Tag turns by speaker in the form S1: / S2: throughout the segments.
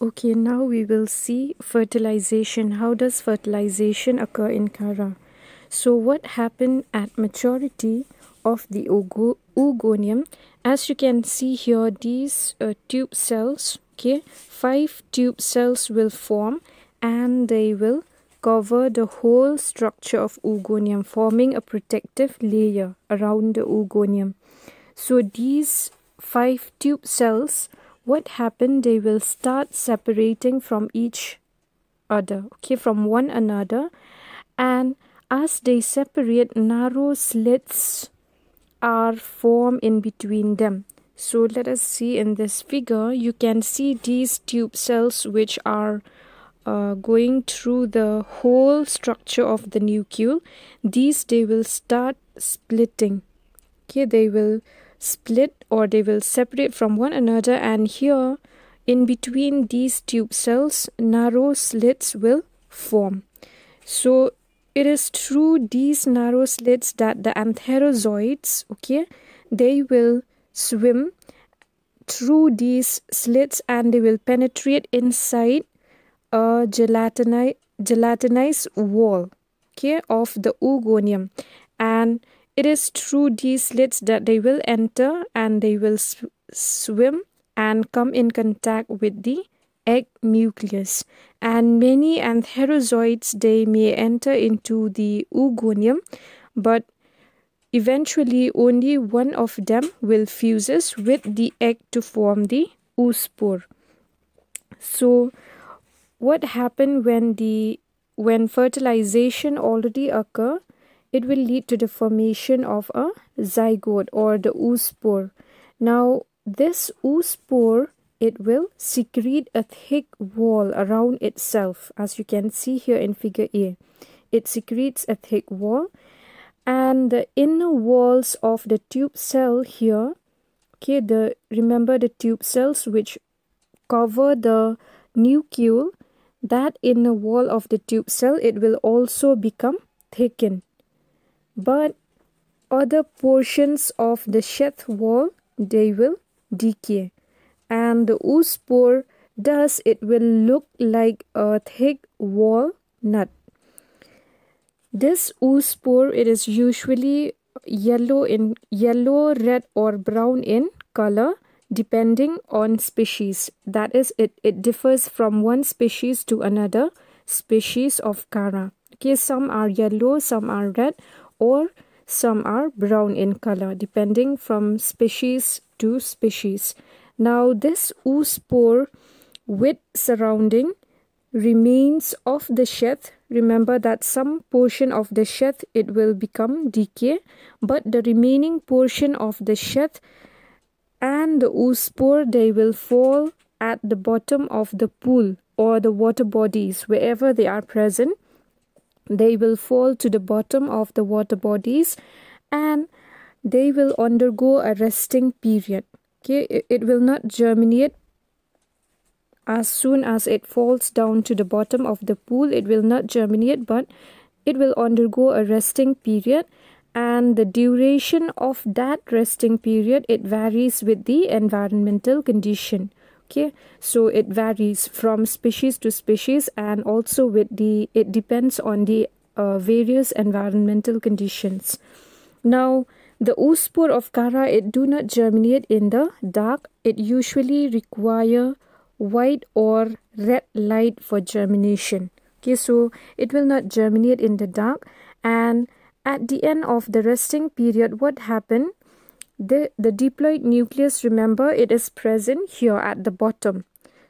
S1: Okay, now we will see fertilization. How does fertilization occur in Chara? So what happened at maturity of the oogonium? As you can see here, these tube cells, okay, 5 tube cells will form and they will cover the whole structure of oogonium, forming a protective layer around the oogonium. So these 5 tube cells, what happened, they will start separating from each other, okay, from one another, and as they separate, narrow slits are formed in between them. So let us see in this figure, you can see these tube cells which are going through the whole structure of the nucleus. These, they will start splitting, okay, they will split or they will separate from one another, and here in between these tube cells narrow slits will form. So it is through these narrow slits that the Antherozoids, okay, they will swim through these slits and they will penetrate inside a gelatinized wall, okay, of the oogonium, and it is through these slits that they will enter and they will swim and come in contact with the egg nucleus. And many Antherozoids, they may enter into the oogonium, but eventually only one of them will fuses with the egg to form the oospore. So what happened when fertilization already occur? It will lead to the formation of a zygote or the oospore. Now, this oospore, it will secrete a thick wall around itself, as you can see here in figure A. It secretes a thick wall, and the inner walls of the tube cell here, okay, remember the tube cells which cover the nucleus, that inner wall of the tube cell, it will also become thickened. But other portions of the sheath wall, they will decay, and the oospore, thus it will look like a thick walnut. This oospore, it is usually yellow, red or brown in color depending on species. That is, it differs from one species to another species of Chara. Okay, some are yellow, some are red, or some are brown in color, depending from species to species. Now, this oospore with surrounding remains of the sheath. Remember that some portion of the sheath, it will become decay, but the remaining portion of the sheath and the oospore, they will fall at the bottom of the pool or the water bodies, wherever they are present. They will fall to the bottom of the water bodies and they will undergo a resting period. Okay, it will not germinate as soon as it falls down to the bottom of the pool. It will not germinate, but it will undergo a resting period, and the duration of that resting period, it varies with the environmental condition. Okay, so it varies from species to species, and also with it depends on the various environmental conditions. Now, the oospore of Chara, it do not germinate in the dark. It usually require white or red light for germination. Okay, so it will not germinate in the dark, and at the end of the resting period, what happened? The diploid nucleus, remember, it is present here at the bottom.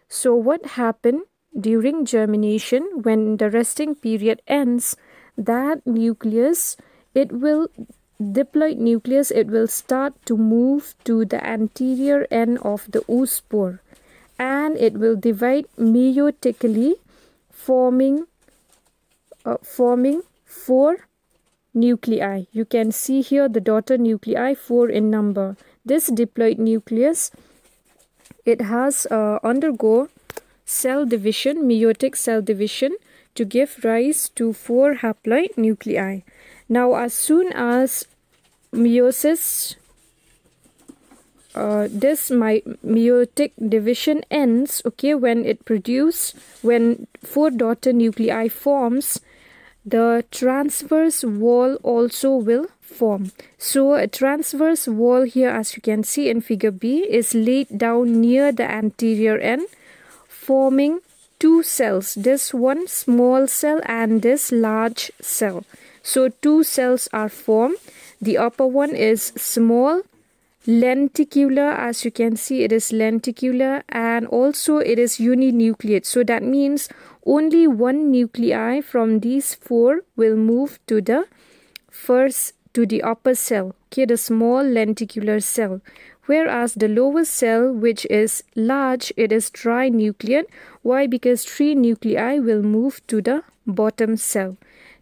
S1: So what happened during germination, when the resting period ends, that nucleus, diploid nucleus, it will start to move to the anterior end of the oospore, and it will divide meiotically, forming 4 nuclei. You can see here the daughter nuclei, 4 in number. This diploid nucleus, it has undergo cell division, meiotic cell division, to give rise to 4 haploid nuclei. Now, as soon as meiosis this meiotic division ends, okay, when 4 daughter nuclei forms, the transverse wall also will form. So a transverse wall here, as you can see in figure B, is laid down near the anterior end, forming 2 cells, this one small cell and this large cell. So 2 cells are formed. The upper one is small, lenticular, as you can see it is lenticular, and also it is uninucleate. So that means only one nuclei from these 4 will move to the upper cell, okay, the small lenticular cell. Whereas the lower cell, which is large, it is trinucleate. Why? Because 3 nuclei will move to the bottom cell.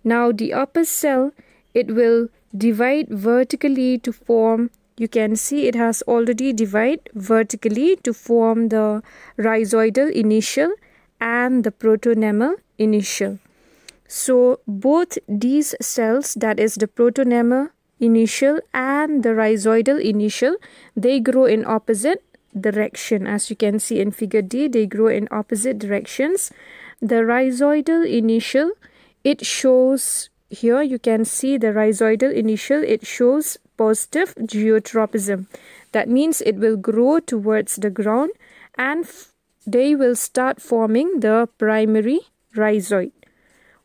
S1: Now the upper cell, it will divide vertically to form, you can see it has already divided vertically to form the rhizoidal initial and the protonemal initial. So both these cells, that is the protonemal initial and the rhizoidal initial, they grow in opposite direction. As you can see in figure D, they grow in opposite directions. The rhizoidal initial, it shows here, you can see the rhizoidal initial, it shows positive geotropism. That means it will grow towards the ground and they will start forming the primary rhizoid.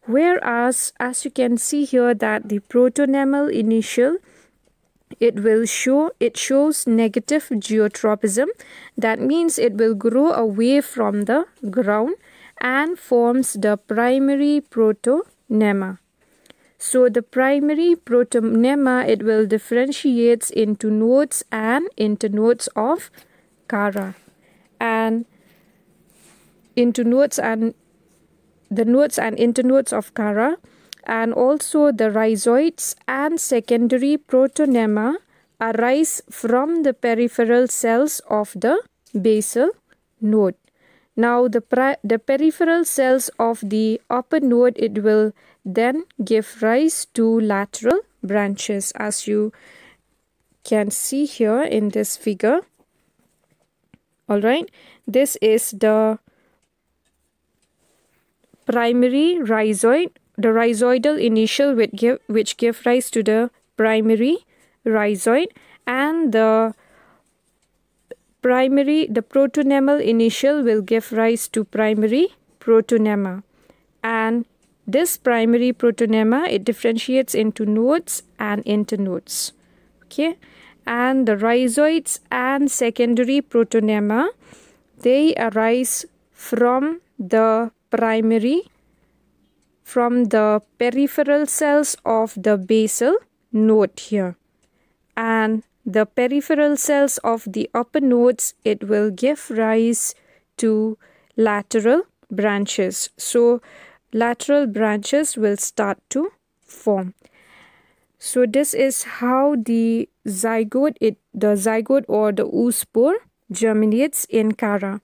S1: Whereas, as you can see here, that the protonemal initial, it shows negative geotropism. That means it will grow away from the ground and forms the primary protonema. So the primary protonema, it will differentiate into nodes and internodes of Chara, and into nodes and the nodes and internodes of Chara, and also the rhizoids and secondary protonema arise from the peripheral cells of the basal node. Now the peripheral cells of the upper node, it will then give rise to lateral branches, as you can see here in this figure. Alright, this is the primary rhizoid, the rhizoidal initial which give rise to the primary rhizoid, and the protonemal initial will give rise to primary protonema. And this primary protonema, it differentiates into nodes and internodes. Okay, and the rhizoids and secondary protonema, they arise from the peripheral cells of the basal node here, and the peripheral cells of the upper nodes, it will give rise to lateral branches. So lateral branches will start to form. So this is how the zygote or the oospore germinates in Chara.